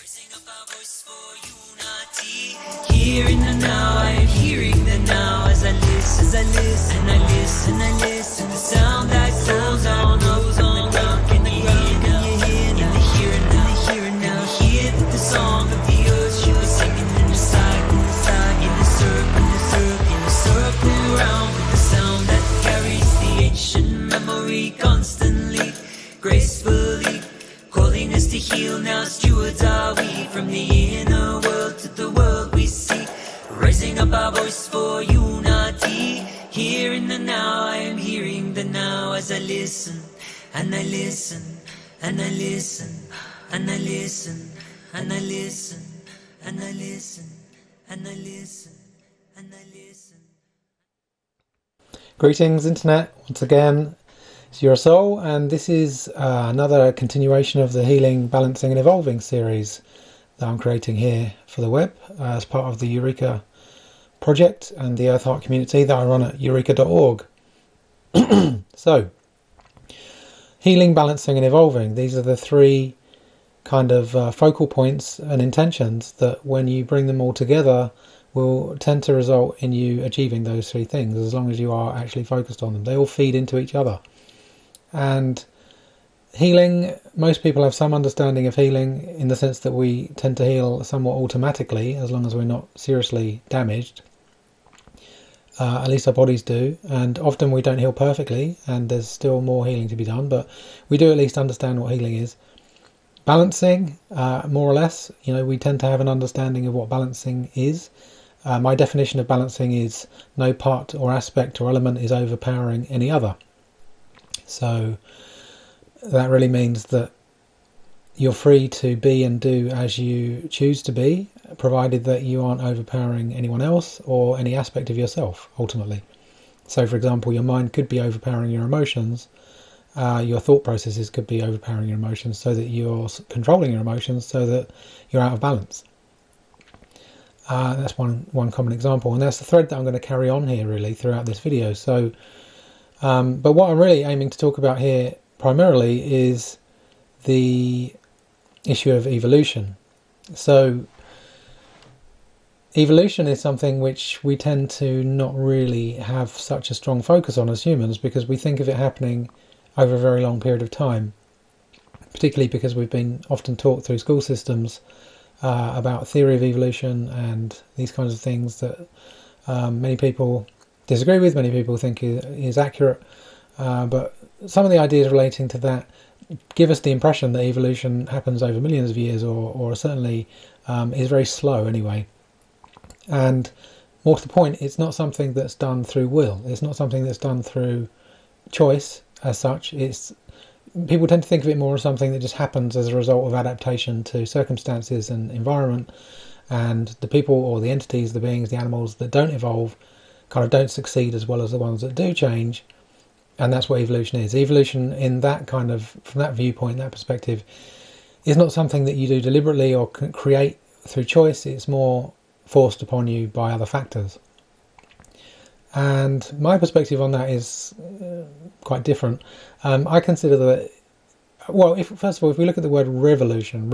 Raising up our voice for unity. Here in the now, I am hearing the now as I listen, and I listen. The sound that goes on, in the here and now. You hear the song of the earth, she was singing in the side, in the circle around with the sound that carries the ancient memory constantly, gracefully. Calling us to heal now, stewards are we from the inner world to the world we see. Raising up our voice for unity. Here in the now, I am hearing the now as I listen, and I listen, and I listen, and I listen, and I listen, and I listen, and I listen, and I listen. Greetings, Internet, once again. It's your soul, and this is another continuation of the Healing, Balancing and Evolving series that I'm creating here for the web as part of the Eureka project and the Earth Heart community that I run at eureka.org. So, healing, balancing and evolving, these are the three kind of focal points and intentions that when you bring them all together will tend to result in you achieving those three things as long as you are actually focused on them. They all feed into each other. And healing, most people have some understanding of healing in the sense that we tend to heal somewhat automatically as long as we're not seriously damaged. At least our bodies do, and often we don't heal perfectly and there's still more healing to be done, but we do at least understand what healing is. Balancing, more or less, we tend to have an understanding of what balancing is. My definition of balancing is no part or aspect or element is overpowering any other. So that really means that you're free to be and do as you choose to be, provided that you aren't overpowering anyone else or any aspect of yourself, ultimately. So, for example, your mind could be overpowering your emotions, your thought processes could be overpowering your emotions, so that you're controlling your emotions so that you're out of balance. That's one common example, and that's the thread that I'm going to carry on here, really, throughout this video. So. But what I'm really aiming to talk about here primarily is the issue of evolution. So evolution is something which we tend to not really have such a strong focus on as humans because we think of it happening over a very long period of time, particularly because we've been often taught through school systems about theory of evolution and these kinds of things that many people disagree with, many people think is accurate, but some of the ideas relating to that give us the impression that evolution happens over millions of years or certainly is very slow anyway. And more to the point, it's not something that's done through will, it's not something that's done through choice as such. People tend to think of it more as something that just happens as a result of adaptation to circumstances and environment, and the people or the entities, the beings, the animals that don't evolve kind of don't succeed as well as the ones that do change, and that's what evolution is. Evolution, in that kind of, from that viewpoint, that perspective, is not something that you do deliberately or create through choice. It's more forced upon you by other factors. And my perspective on that is quite different. I consider that, well, first of all, if we look at the word revolution,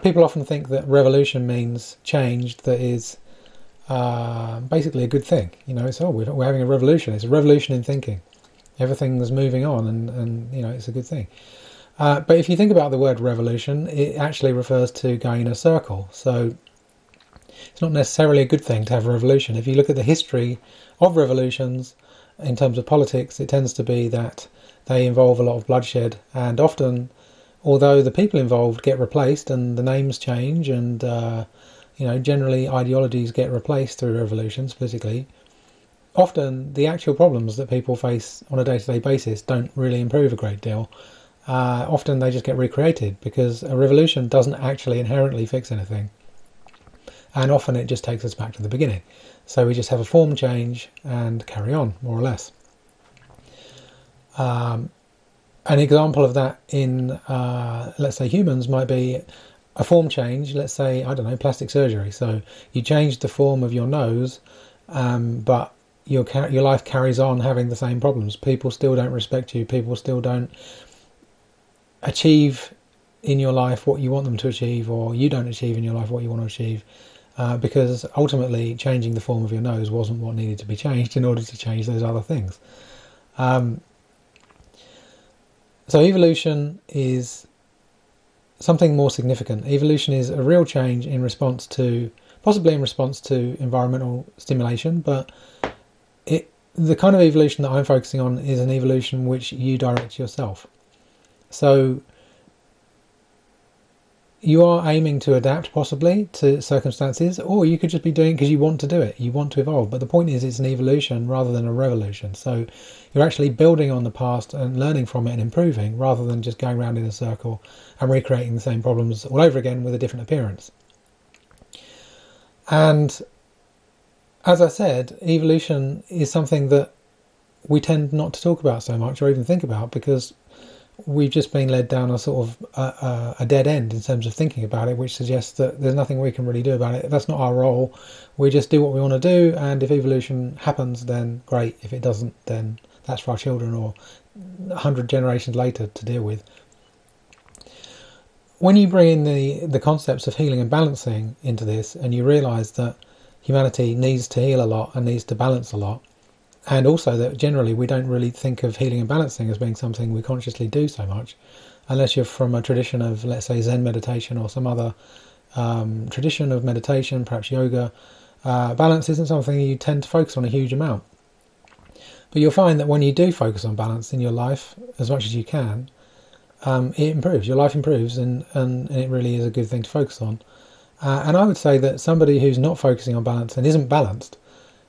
people often think that revolution means change that is basically a good thing. It's we're having a revolution. It's a revolution in thinking. Everything's moving on, and it's a good thing. But if you think about the word revolution, it actually refers to going in a circle. So it's not necessarily a good thing to have a revolution. If you look at the history of revolutions in terms of politics, it tends to be that they involve a lot of bloodshed, and often, although the people involved get replaced and the names change and generally ideologies get replaced through revolutions politically, often the actual problems that people face on a day-to-day basis don't really improve a great deal. Often they just get recreated because a revolution doesn't actually inherently fix anything. And often it just takes us back to the beginning. So we just have a form change and carry on, more or less. An example of that in, let's say, humans might be a form change, let's say, I don't know, plastic surgery. So you change the form of your nose, but your life carries on having the same problems. People still don't respect you. People still don't achieve in your life what you want them to achieve, or you don't achieve in your life what you want to achieve, because ultimately changing the form of your nose wasn't what needed to be changed in order to change those other things. So evolution is something more significant. Evolution is a real change in response to, possibly in response to environmental stimulation, but the kind of evolution that I'm focusing on is an evolution which you direct yourself. So you are aiming to adapt possibly to circumstances, or you could just be doing it because you want to do it, you want to evolve. But the point is, it's an evolution rather than a revolution. So you're actually building on the past and learning from it and improving, rather than just going around in a circle and recreating the same problems all over again with a different appearance. And as I said, evolution is something that we tend not to talk about so much or even think about, because we've just been led down a sort of a dead end in terms of thinking about it, which suggests that there's nothing we can really do about it. That's not our role. We just do what we want to do, and if evolution happens, then great. If it doesn't, then that's for our children or 100 generations later to deal with. When you bring in the concepts of healing and balancing into this, and you realise that humanity needs to heal a lot and needs to balance a lot, and also that generally we don't really think of healing and balancing as being something we consciously do so much, unless you're from a tradition of, let's say, Zen meditation or some other tradition of meditation, perhaps yoga. Balance isn't something you tend to focus on a huge amount. But you'll find that when you do focus on balance in your life as much as you can, it improves. Your life improves, and it really is a good thing to focus on. And I would say that somebody who's not focusing on balance and isn't balanced,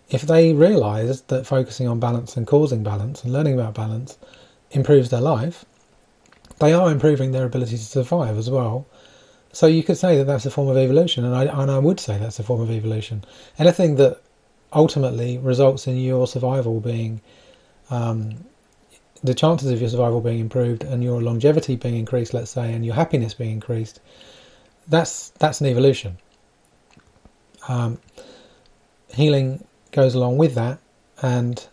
if they realise that focusing on balance and causing balance and learning about balance improves their life, they are improving their ability to survive as well. So you could say that that's a form of evolution, and I would say that's a form of evolution. Anything that ultimately results in your survival being, the chances of your survival being improved and your longevity being increased, let's say, and your happiness being increased, that's an evolution. Healing goes along with that, and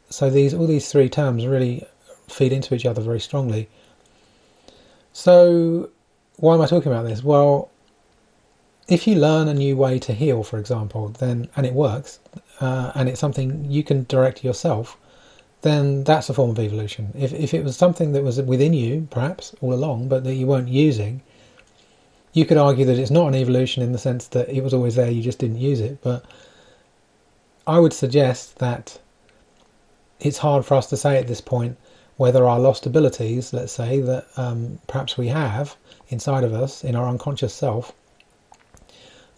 so all these three terms really feed into each other very strongly. So why am I talking about this? Well, if you learn a new way to heal, for example, then, and it works, and it's something you can direct yourself, then that's a form of evolution. If it was something that was within you, perhaps, all along, but that you weren't using, you could argue that it's not an evolution in the sense that it was always there, you just didn't use it. But I would suggest that it's hard for us to say at this point whether our lost abilities, let's say, that perhaps we have inside of us, in our unconscious self,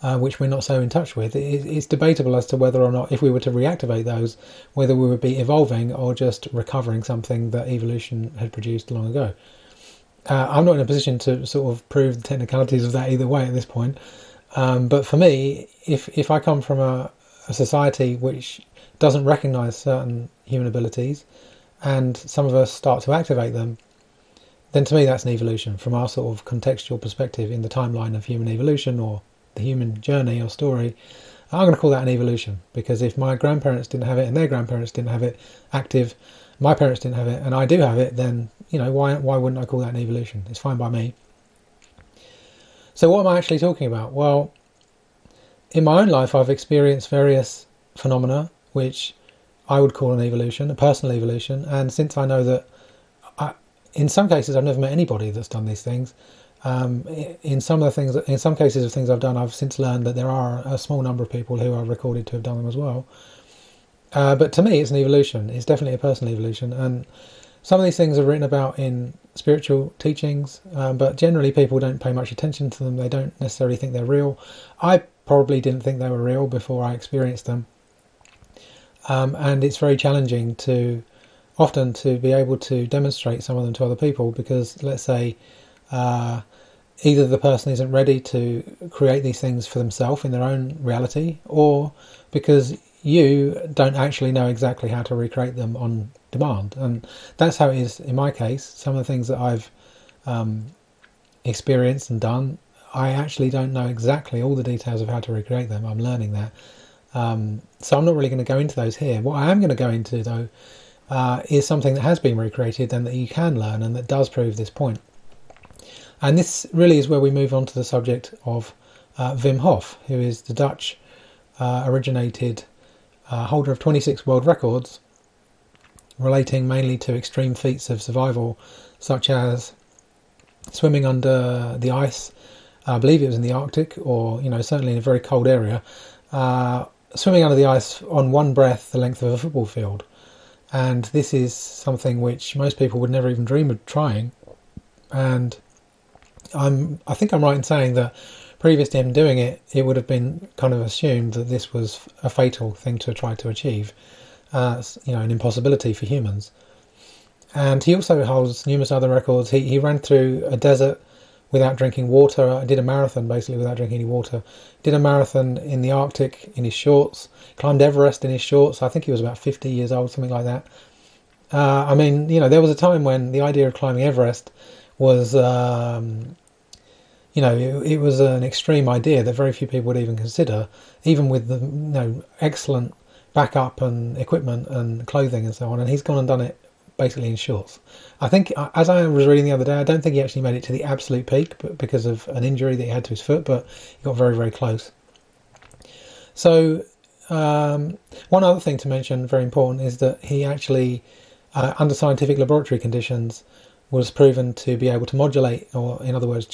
which we're not so in touch with, it's debatable as to whether or not, if we were to reactivate those, whether we would be evolving or just recovering something that evolution had produced long ago. I'm not in a position to sort of prove the technicalities of that either way at this point. But for me, if I come from a society which doesn't recognise certain human abilities, and some of us start to activate them, then to me that's an evolution from our sort of contextual perspective in the timeline of human evolution, or the human journey or story. I'm going to call that an evolution, because if my grandparents didn't have it and their grandparents didn't have it active, my parents didn't have it and I do have it, then why wouldn't I call that an evolution? It's fine by me. So what am I actually talking about? Well, in my own life I've experienced various phenomena which I would call an evolution, a personal evolution, and since I know that in some cases I've never met anybody that's done these things, in some cases of things I've done, I've since learned that there are a small number of people who are recorded to have done them as well. But to me it's an evolution. It's definitely a personal evolution, and some of these things are written about in spiritual teachings, but generally people don't pay much attention to them. They don't necessarily think they're real. I probably didn't think they were real before I experienced them. And it's very challenging often to be able to demonstrate some of them to other people, because let's say either the person isn't ready to create these things for themselves in their own reality, or because you don't actually know exactly how to recreate them on demand. And that's how it is in my case. Some of the things that I've experienced and done, I actually don't know exactly all the details of how to recreate them. I'm learning that. So I'm not really going to go into those here. What I am going to go into, though, is something that has been recreated and that you can learn, and that does prove this point. And this really is where we move on to the subject of Wim Hof, who is the Dutch originated holder of 26 world records, relating mainly to extreme feats of survival, such as swimming under the ice. I believe it was in the Arctic, or certainly in a very cold area, swimming under the ice on one breath the length of a football field. And this is something which most people would never even dream of trying. And I think I'm right in saying that previous to him doing it, it would have been kind of assumed that this was a fatal thing to try to achieve, an impossibility for humans. And he also holds numerous other records. He ran through a desert without drinking water. Did a marathon basically without drinking any water. Did a marathon in the Arctic in his shorts. Climbed Everest in his shorts. I think he was about 50 years old, something like that. There was a time when the idea of climbing Everest was, it was an extreme idea that very few people would even consider, even with the excellent backup and equipment and clothing and so on. And he's gone and done it basically in shorts. I think, as I was reading the other day, I don't think he actually made it to the absolute peak, but because of an injury that he had to his foot, but he got very, very close. So one other thing to mention, very important, is that he actually, under scientific laboratory conditions, was proven to be able to modulate, or in other words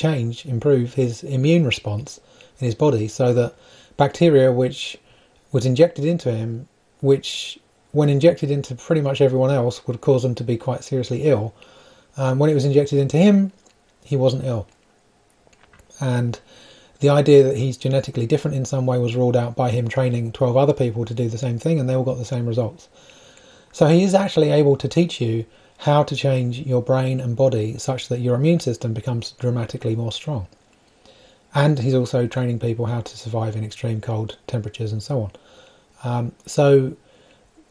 improve his immune response in his body, so that bacteria which was injected into him, which when injected into pretty much everyone else would cause them to be quite seriously ill, when it was injected into him, he wasn't ill. And the idea that he's genetically different in some way was ruled out by him training 12 other people to do the same thing, and they all got the same results. So he is actually able to teach you how to change your brain and body such that your immune system becomes dramatically more strong. And he's also training people how to survive in extreme cold temperatures and so on. So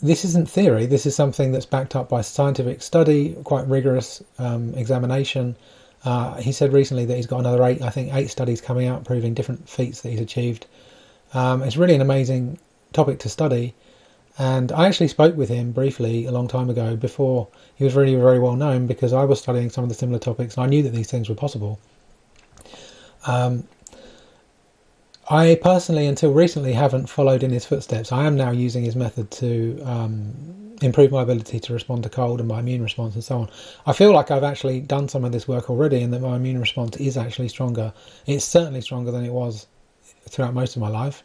this isn't theory, this is something that's backed up by scientific study, quite rigorous examination. He said recently that he's got another 8 studies coming out proving different feats that he's achieved. It's really an amazing topic to study. And I actually spoke with him briefly a long time ago, before he was really very well known, because I was studying some of the similar topics and I knew that these things were possible. I personally, until recently, haven't followed in his footsteps. I am now using his method to improve my ability to respond to cold and my immune response and so on. I feel like I've actually done some of this work already, and that my immune response is actually stronger. It's certainly stronger than it was throughout most of my life.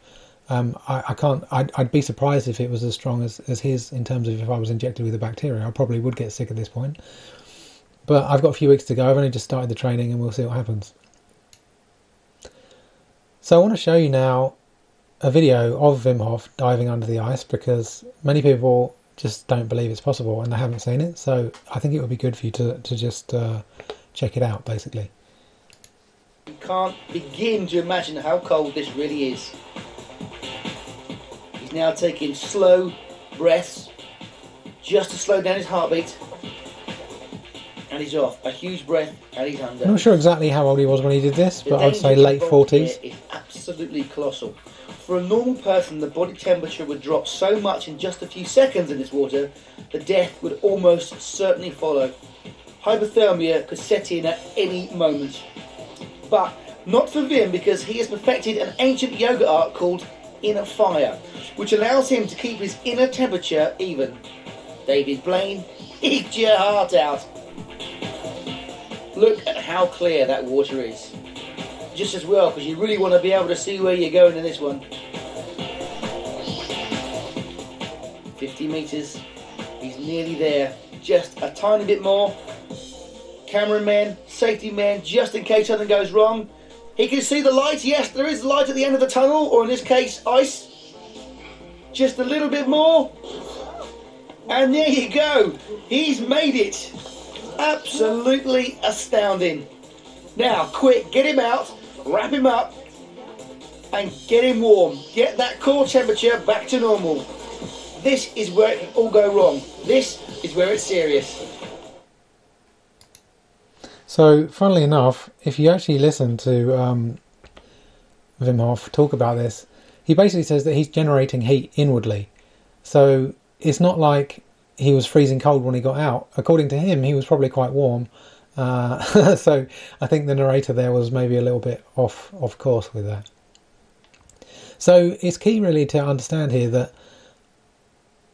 I'd be surprised if it was as strong as his, in terms of if I was injected with a bacteria. I probably would get sick at this point. But I've got a few weeks to go. I've only just started the training, and we'll see what happens. So I want to show you now a video of Wim Hof diving under the ice, because many people just don't believe it's possible and they haven't seen it. So I think it would be good for you to just check it out, basically. You can't begin to imagine how cold this really is. He's now taking slow breaths just to slow down his heartbeat, and he's off. A huge breath and he's under. I'm not sure exactly how old he was when he did this, but I'd say late 40s. It's absolutely colossal. For a normal person, the body temperature would drop so much in just a few seconds in this water that death would almost certainly follow. Hypothermia could set in at any moment. But not for Wim, because he has perfected an ancient yoga art called inner fire, which allows him to keep his inner temperature even. David Blaine, eat your heart out. Look at how clear that water is. Just as well, because you really want to be able to see where you're going in this one. 50 metres, he's nearly there, just a tiny bit more. Cameramen, safety men, just in case something goes wrong. He can see the light. Yes, there is light at the end of the tunnel, or in this case, ice. Just a little bit more. And there you go. He's made it. Absolutely astounding. Now, quick, get him out, wrap him up, and get him warm. Get that core temperature back to normal. This is where it can all go wrong. This is where it's serious. So, funnily enough, if you actually listen to Wim Hof talk about this, he basically says that he's generating heat inwardly. So it's not like he was freezing cold when he got out. According to him, he was probably quite warm, So I think the narrator there was maybe a little bit off course with that. So it's key really to understand here that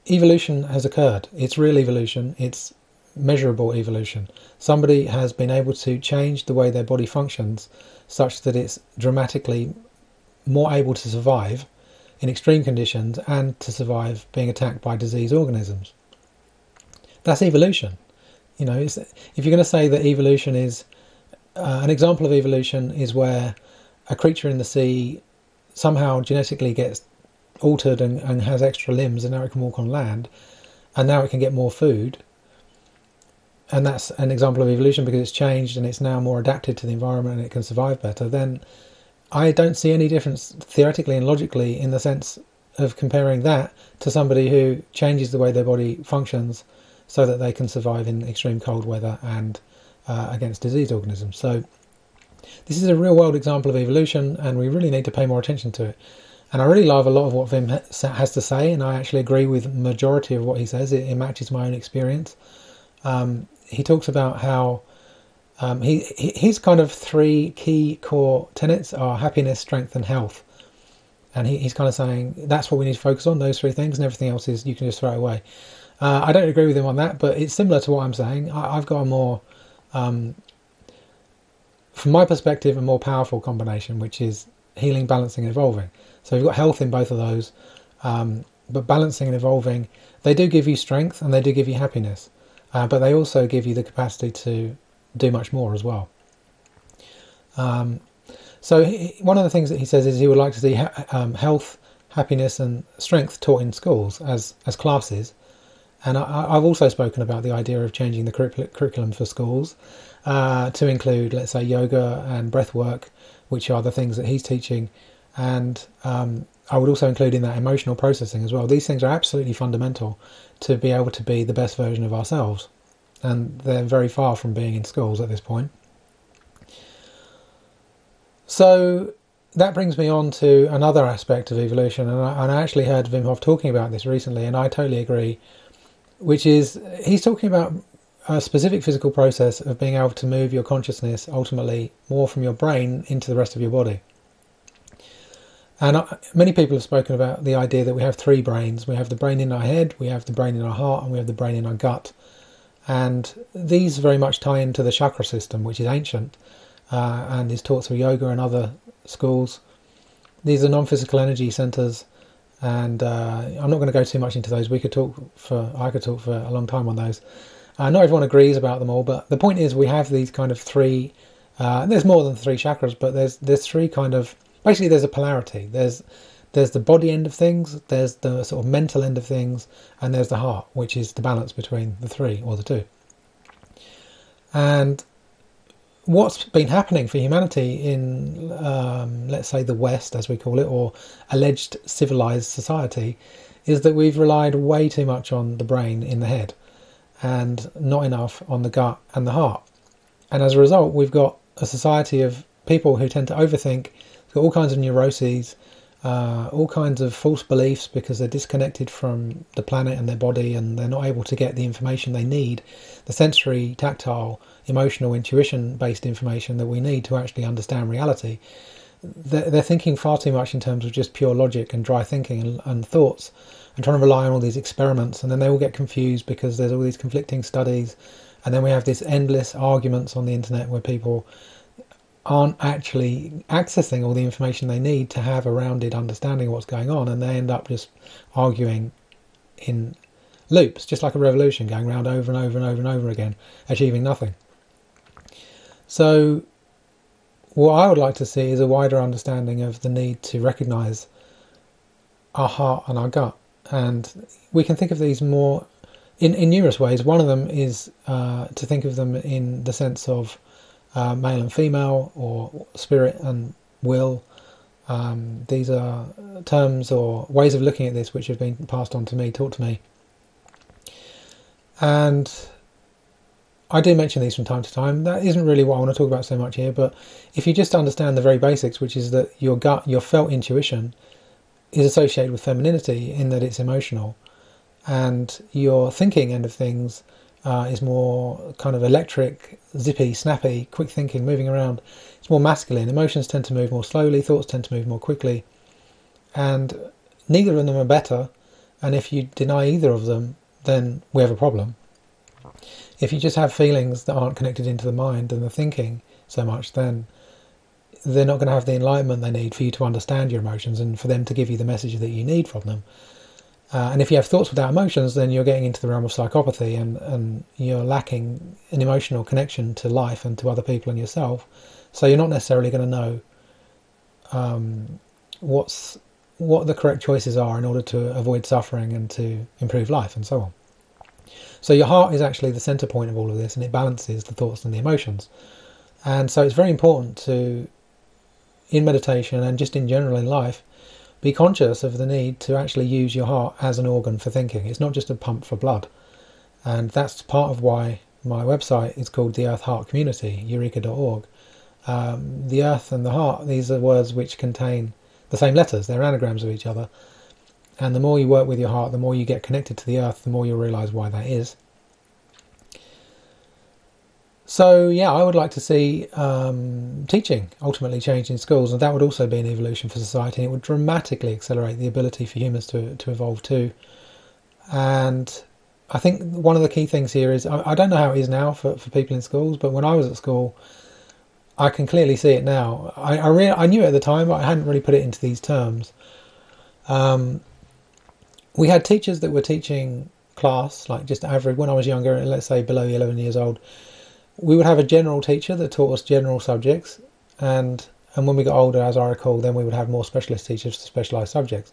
evolution has occurred. It's real evolution. It's measurable evolution. Somebody has been able to change the way their body functions such that it's dramatically more able to survive in extreme conditions and to survive being attacked by disease organisms. That's evolution. You know, if you're going to say that evolution is an example of evolution is where a creature in the sea somehow genetically gets altered and has extra limbs, and now it can walk on land, and now it can get more food, and that's an example of evolution because it's changed and it's now more adapted to the environment and it can survive better, then I don't see any difference theoretically and logically in the sense of comparing that to somebody who changes the way their body functions so that they can survive in extreme cold weather and against disease organisms. So this is a real world example of evolution, and we really need to pay more attention to it. And I really love a lot of what Wim has to say, and I actually agree with the majority of what he says. It matches my own experience. He talks about how his kind of three key core tenets are happiness, strength and health. And he's kind of saying that's what we need to focus on, those three things, and everything else is you can just throw it away. I don't agree with him on that, but it's similar to what I'm saying. I've got a more, from my perspective, a more powerful combination, which is healing, balancing and evolving. So you've got health in both of those, but balancing and evolving, they do give you strength and they do give you happiness, but they also give you the capacity to do much more as well. So one of the things that he says is he would like to see health, happiness and strength taught in schools as classes. And I've also spoken about the idea of changing the curriculum for schools to include, let's say, yoga and breath work, which are the things that he's teaching. And I would also include in that emotional processing as well. These things are absolutely fundamental to be able to be the best version of ourselves. And they're very far from being in schools at this point. So that brings me on to another aspect of evolution. And I actually heard Wim Hof talking about this recently, and I totally agree, which is he's talking about a specific physical process of being able to move your consciousness ultimately more from your brain into the rest of your body. And many people have spoken about the idea that we have three brains. We have the brain in our head, we have the brain in our heart, and we have the brain in our gut. And these very much tie into the chakra system, which is ancient and is taught through yoga and other schools. These are non-physical energy centers, and I'm not going to go too much into those. I could talk for a long time on those. Not everyone agrees about them all, but the point is we have these kind of three. There's more than three chakras, but there's three kind of. Basically, there's a polarity. There's the body end of things, there's the sort of mental end of things, and there's the heart, which is the balance between the three or the two. And what's been happening for humanity in, let's say, the West, as we call it, or alleged civilized society, is that we've relied way too much on the brain in the head and not enough on the gut and the heart. And as a result, we've got a society of people who tend to overthink, got all kinds of neuroses, all kinds of false beliefs because they're disconnected from the planet and their body, and they're not able to get the information they need, the sensory, tactile, emotional, intuition-based information that we need to actually understand reality. They're thinking far too much in terms of just pure logic and dry thinking and thoughts, and trying to rely on all these experiments, and then they all get confused because there's all these conflicting studies, and then we have this endless arguments on the internet where people aren't actually accessing all the information they need to have a rounded understanding of what's going on, and they end up just arguing in loops, just like a revolution, going round over and over and over and over again, achieving nothing. So what I would like to see is a wider understanding of the need to recognise our heart and our gut, and we can think of these more in numerous ways. One of them is to think of them in the sense of male and female, or spirit and will. These are terms or ways of looking at this which have been passed on to me, taught to me. And I do mention these from time to time. That isn't really what I want to talk about so much here, but if you just understand the very basics, which is that your gut, your felt intuition, is associated with femininity in that it's emotional, and your thinking end of things is more kind of electric, zippy, snappy, quick thinking, moving around. It's more masculine. Emotions tend to move more slowly, thoughts tend to move more quickly, and neither of them are better. And if you deny either of them, then we have a problem. If you just have feelings that aren't connected into the mind and the thinking so much, then they're not going to have the enlightenment they need for you to understand your emotions and for them to give you the message that you need from them. And if you have thoughts without emotions, then you're getting into the realm of psychopathy, and you're lacking an emotional connection to life and to other people and yourself. So you're not necessarily going to know what the correct choices are in order to avoid suffering and to improve life and so on. So your heart is actually the center point of all of this, and it balances the thoughts and the emotions. And so it's very important to, in meditation and just in general in life, be conscious of the need to actually use your heart as an organ for thinking. It's not just a pump for blood. And that's part of why my website is called the Earth Heart Community, eureka.org. The earth and the heart, these are words which contain the same letters. They're anagrams of each other. And the more you work with your heart, the more you get connected to the earth, the more you'll realise why that is. So yeah, I would like to see teaching ultimately change in schools, and that would also be an evolution for society, and it would dramatically accelerate the ability for humans to evolve too. And I think one of the key things here is, I don't know how it is now for people in schools, but when I was at school, I can clearly see it now. I knew it at the time, but I hadn't really put it into these terms. We had teachers that were teaching class, like just average, when I was younger, let's say below 11 years old, we would have a general teacher that taught us general subjects, and when we got older, as I recall, then we would have more specialist teachers for specialised subjects.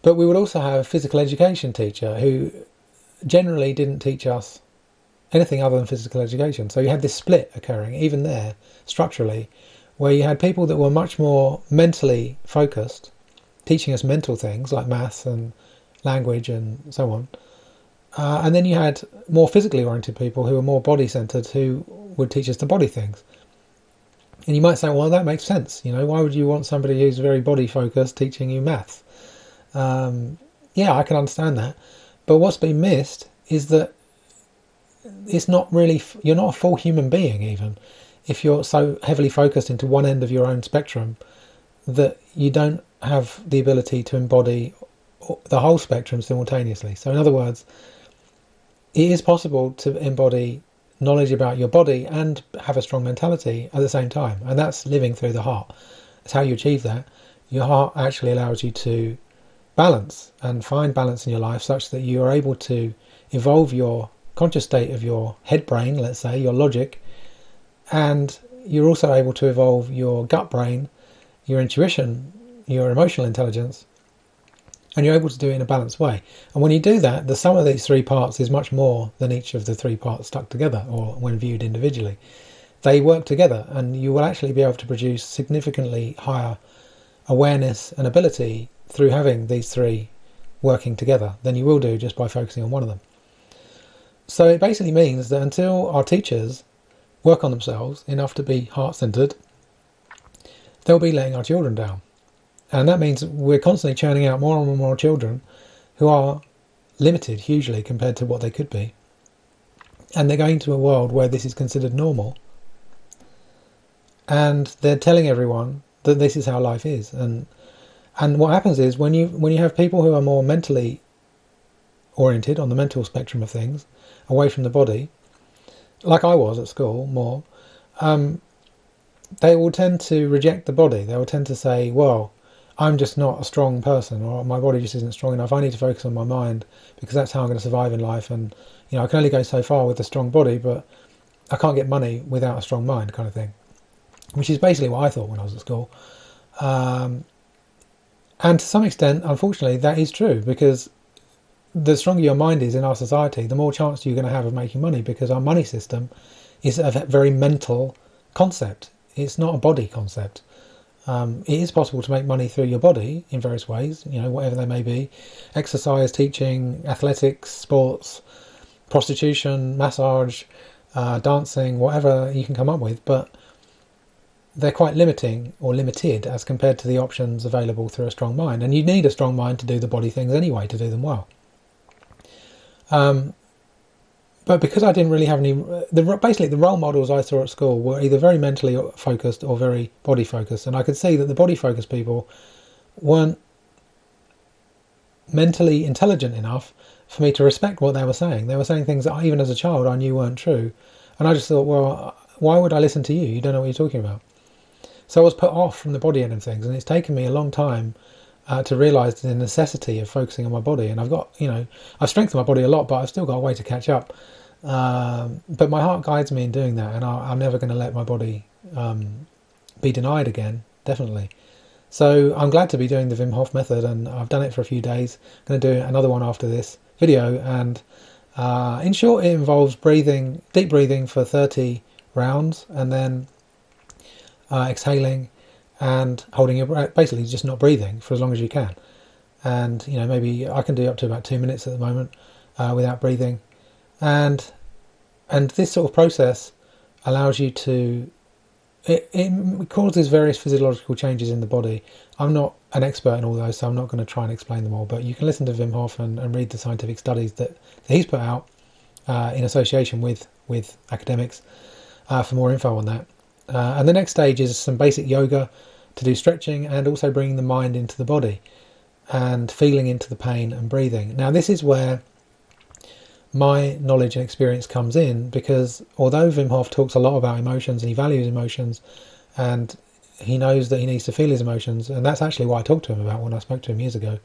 But we would also have a physical education teacher who generally didn't teach us anything other than physical education. So you had this split occurring, even there, structurally, where you had people that were much more mentally focused, teaching us mental things like maths and language and so on. And then you had more physically oriented people who were more body-centered, who would teach us the body things. And you might say, well, that makes sense. You know, why would you want somebody who's very body-focused teaching you maths? Yeah, I can understand that. But what's been missed is that it's not really, you're not a full human being even, if you're so heavily focused into one end of your own spectrum that you don't have the ability to embody the whole spectrum simultaneously. So in other words, it is possible to embody knowledge about your body and have a strong mentality at the same time, and that's living through the heart. That's how you achieve that. Your heart actually allows you to balance and find balance in your life such that you are able to evolve your conscious state of your head brain, let's say, your logic, and you're also able to evolve your gut brain, your intuition, your emotional intelligence, and you're able to do it in a balanced way. And when you do that, the sum of these three parts is much more than each of the three parts stuck together, or when viewed individually. They work together, and you will actually be able to produce significantly higher awareness and ability through having these three working together than you will do just by focusing on one of them. So it basically means that until our teachers work on themselves enough to be heart-centered, they'll be letting our children down. And that means we're constantly churning out more and more children who are limited hugely compared to what they could be. And they're going to a world where this is considered normal. And they're telling everyone that this is how life is. And what happens is when you have people who are more mentally oriented on the mental spectrum of things, away from the body, like I was at school more, they will tend to reject the body. They will tend to say, well, I'm just not a strong person, or my body just isn't strong enough. I need to focus on my mind because that's how I'm going to survive in life. And I can only go so far with a strong body, but I can't get money without a strong mind, kind of thing. Which is basically what I thought when I was at school. And to some extent, unfortunately, that is true, because the stronger your mind is in our society, the more chance you're going to have of making money, because our money system is a very mental concept. It's not a body concept. It is possible to make money through your body in various ways, whatever they may be. Exercise, teaching, athletics, sports, prostitution, massage, dancing, whatever you can come up with, but they're quite limiting or limited as compared to the options available through a strong mind. And you need a strong mind to do the body things anyway, to do them well. but because I didn't really have any, basically the role models I saw at school were either very mentally focused or very body focused, and I could see that the body focused people weren't mentally intelligent enough for me to respect what they were saying. They were saying things that even as a child I knew weren't true, and I just thought, well, why would I listen to you? You don't know what you're talking about. So I was put off from the body end of things, and it's taken me a long time to realise the necessity of focusing on my body. And I've got, I've strengthened my body a lot, but I've still got a way to catch up. But my heart guides me in doing that, and I'm never going to let my body be denied again, definitely. So I'm glad to be doing the Wim Hof method, and I've done it for a few days. I'm going to do another one after this video, and in short, it involves deep breathing for 30 rounds, and then exhaling and holding your breath, basically just not breathing for as long as you can. And maybe I can do up to about 2 minutes at the moment without breathing, and this sort of process allows you to, it causes various physiological changes in the body. I'm not an expert in all those, so I'm not going to try and explain them all, but you can listen to Wim Hof and read the scientific studies that he's put out in association with academics for more info on that. And the next stage is some basic yoga to do stretching, and also bringing the mind into the body and feeling into the pain and breathing. Now this is where my knowledge and experience comes in, because although Wim Hof talks a lot about emotions and he values emotions, and he knows that he needs to feel his emotions, and that's actually what I talked to him about when I spoke to him years ago.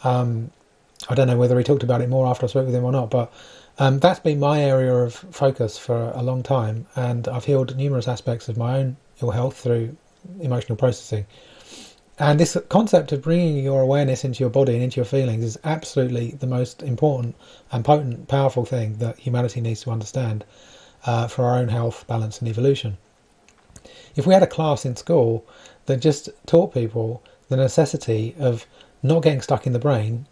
I don't know whether he talked about it more after I spoke with him or not, but that's been my area of focus for a long time, and I've healed numerous aspects of my own ill health through emotional processing. And this concept of bringing your awareness into your body and into your feelings is absolutely the most important and potent, powerful thing that humanity needs to understand for our own health, balance and evolution. If we had a class in school that just taught people the necessity of not getting stuck in the brain,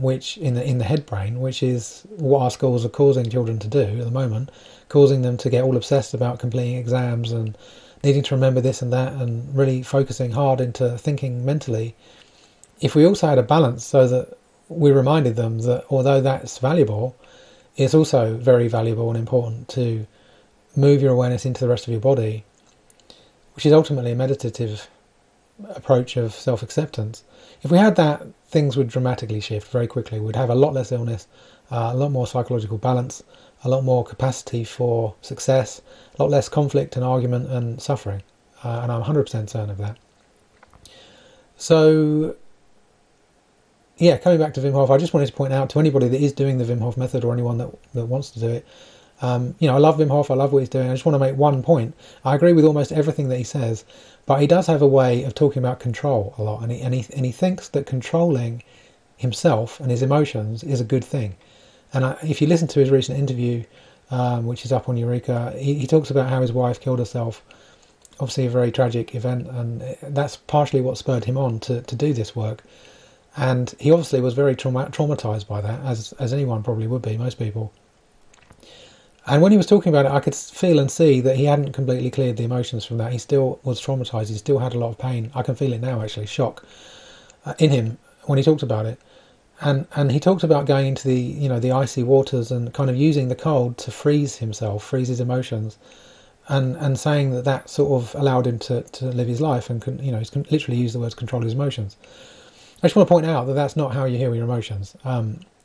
which in the head brain, which is what our schools are causing children to do at the moment, causing them to get all obsessed about completing exams and needing to remember this and that, and really focusing hard into thinking mentally. If we also had a balance so that we reminded them that although that's valuable, it's also very valuable and important to move your awareness into the rest of your body, which is ultimately a meditative approach of self-acceptance. If we had that, things would dramatically shift very quickly. We'd have a lot less illness, a lot more psychological balance, a lot more capacity for success, a lot less conflict and argument and suffering. And I'm 100% certain of that. So, yeah, coming back to Wim Hof, I just wanted to point out to anybody that is doing the Wim Hof method, or anyone that wants to do it, I love Wim Hof, I love what he's doing. I just want to make one point. I agree with almost everything that he says, but he does have a way of talking about control a lot, and he thinks that controlling himself and his emotions is a good thing. And if you listen to his recent interview, which is up on Eureka, he talks about how his wife killed herself. Obviously a very tragic event, and that's partially what spurred him on to do this work. And he obviously was very traumatized by that, as anyone probably would be, most people. And when he was talking about it, I could feel and see that he hadn't completely cleared the emotions from that. He still was traumatized. He still had a lot of pain. I can feel it now, actually, shock in him when he talked about it. And he talked about going into the icy waters and kind of using the cold to freeze himself, freeze his emotions, and saying that sort of allowed him to live his life, and he's literally used the words control his emotions. I just want to point out that that's not how you heal your emotions.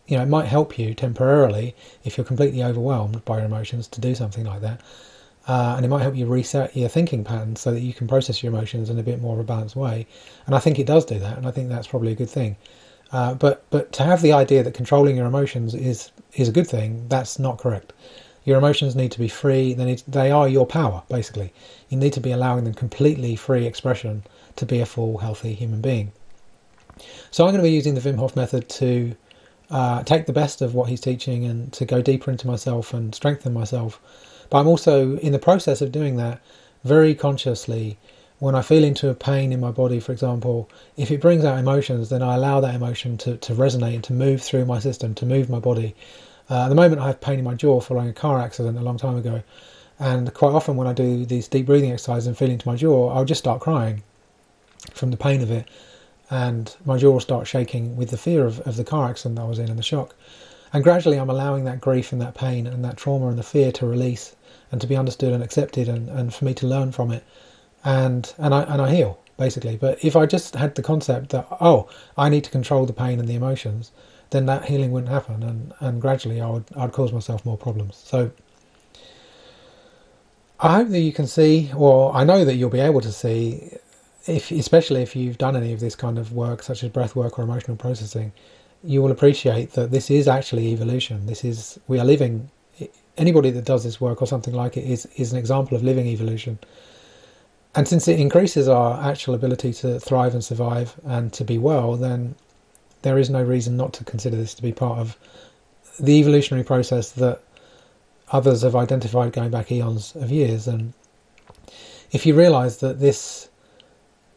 It might help you temporarily if you're completely overwhelmed by your emotions to do something like that. And it might help you reset your thinking patterns so that you can process your emotions in a bit more of a balanced way. And I think it does do that, and I think that's probably a good thing. But to have the idea that controlling your emotions is a good thing, that's not correct. Your emotions need to be free. They are your power, basically. You need to be allowing them completely free expression to be a full, healthy human being. So I'm going to be using the Wim Hof method to take the best of what he's teaching and to go deeper into myself and strengthen myself. But I'm also, in the process of doing that, very consciously, when I feel into a pain in my body, for example, if it brings out emotions, then I allow that emotion to resonate and to move through my system, to move my body. At the moment I have pain in my jaw following a car accident a long time ago, and quite often when I do these deep breathing exercises and feel into my jaw, I'll just start crying from the pain of it, and my jaw will start shaking with the fear of the car accident that I was in and the shock. And gradually I'm allowing that grief and that pain and that trauma and the fear to release and to be understood and accepted, and for me to learn from it, and I heal, basically. But if I just had the concept that, oh, I need to control the pain and the emotions, then that healing wouldn't happen, and gradually I'd cause myself more problems. So I hope that you can see, or I know that you'll be able to see, especially if you've done any of this kind of work, such as breath work or emotional processing, you will appreciate that this is actually evolution. We are living, anybody that does this work or something like it is an example of living evolution. And since it increases our actual ability to thrive and survive and to be well, then there is no reason not to consider this to be part of the evolutionary process that others have identified going back eons of years. And if you realise that this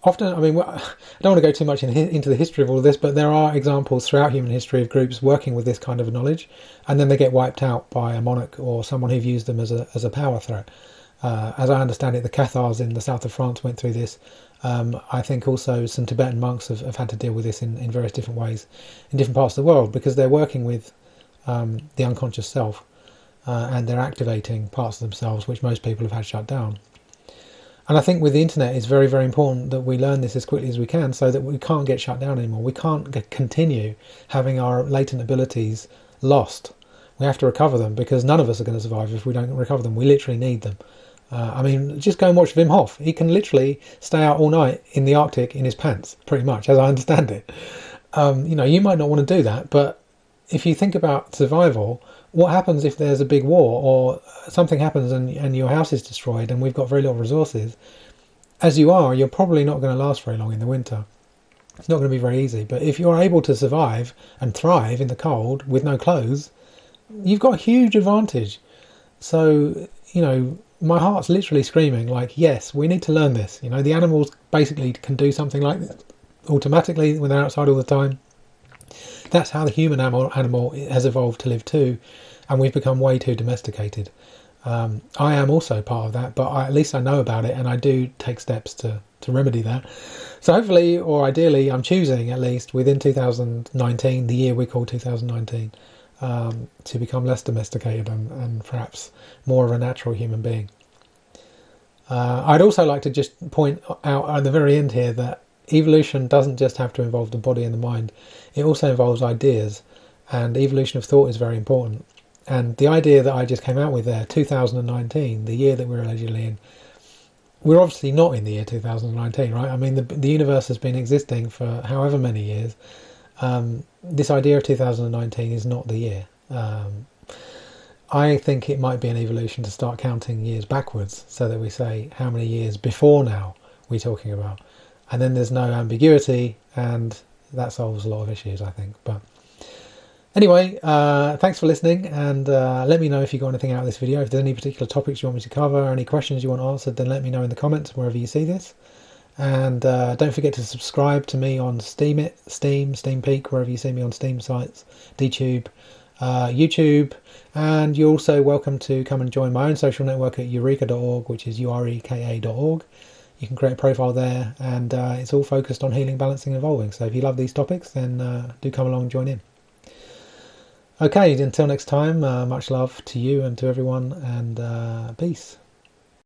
often, I mean, I don't want to go too much into the history of all of this, but there are examples throughout human history of groups working with this kind of knowledge, and then they get wiped out by a monarch or someone who views them as a power threat. As I understand it, the Cathars in the south of France went through this. I think also some Tibetan monks have had to deal with this in various different ways in different parts of the world, because they're working with the unconscious self, and they're activating parts of themselves which most people have had shut down. And I think with the internet, it's very, very important that we learn this as quickly as we can, so that we can't get shut down anymore. We can't continue having our latent abilities lost. We have to recover them, because none of us are going to survive if we don't recover them. We literally need them. I mean, just go and watch Wim Hof. He can literally stay out all night in the Arctic in his pants, pretty much, as I understand it. You might not want to do that, but if you think about survival, what happens if there's a big war or something happens and your house is destroyed and we've got very little resources? As you're probably not going to last very long in the winter. It's not going to be very easy. But if you're able to survive and thrive in the cold with no clothes, you've got a huge advantage. So, my heart's literally screaming like, yes, we need to learn this. The animals basically can do something like this automatically when they're outside all the time. That's how the human animal has evolved to live too, and we've become way too domesticated. I am also part of that, but at least I know about it, and I do take steps to remedy that. So hopefully, or ideally, I'm choosing at least within 2019, the year we call 2019, to become less domesticated and perhaps more of a natural human being. I'd also like to just point out at the very end here that evolution doesn't just have to involve the body and the mind. It also involves ideas, and evolution of thought is very important. And the idea that I just came out with there, 2019, the year that we're allegedly in, we're obviously not in the year 2019, right? I mean, the universe has been existing for however many years. This idea of 2019 is not the year. I think it might be an evolution to start counting years backwards, so that we say how many years before now we're talking about. And then there's no ambiguity, and that solves a lot of issues, I think. But anyway, thanks for listening, and let me know if you got anything out of this video. If there's any particular topics you want me to cover, any questions you want answered, then let me know in the comments wherever you see this. And don't forget to subscribe to me on Steam, Peak, wherever you see me on Steam sites, DTube, YouTube. And you're also welcome to come and join my own social network at eureka.org, which is ureka.org. You can create a profile there, and it's all focused on healing, balancing, and evolving. So if you love these topics, then do come along and join in. Okay, until next time, much love to you and to everyone, and peace.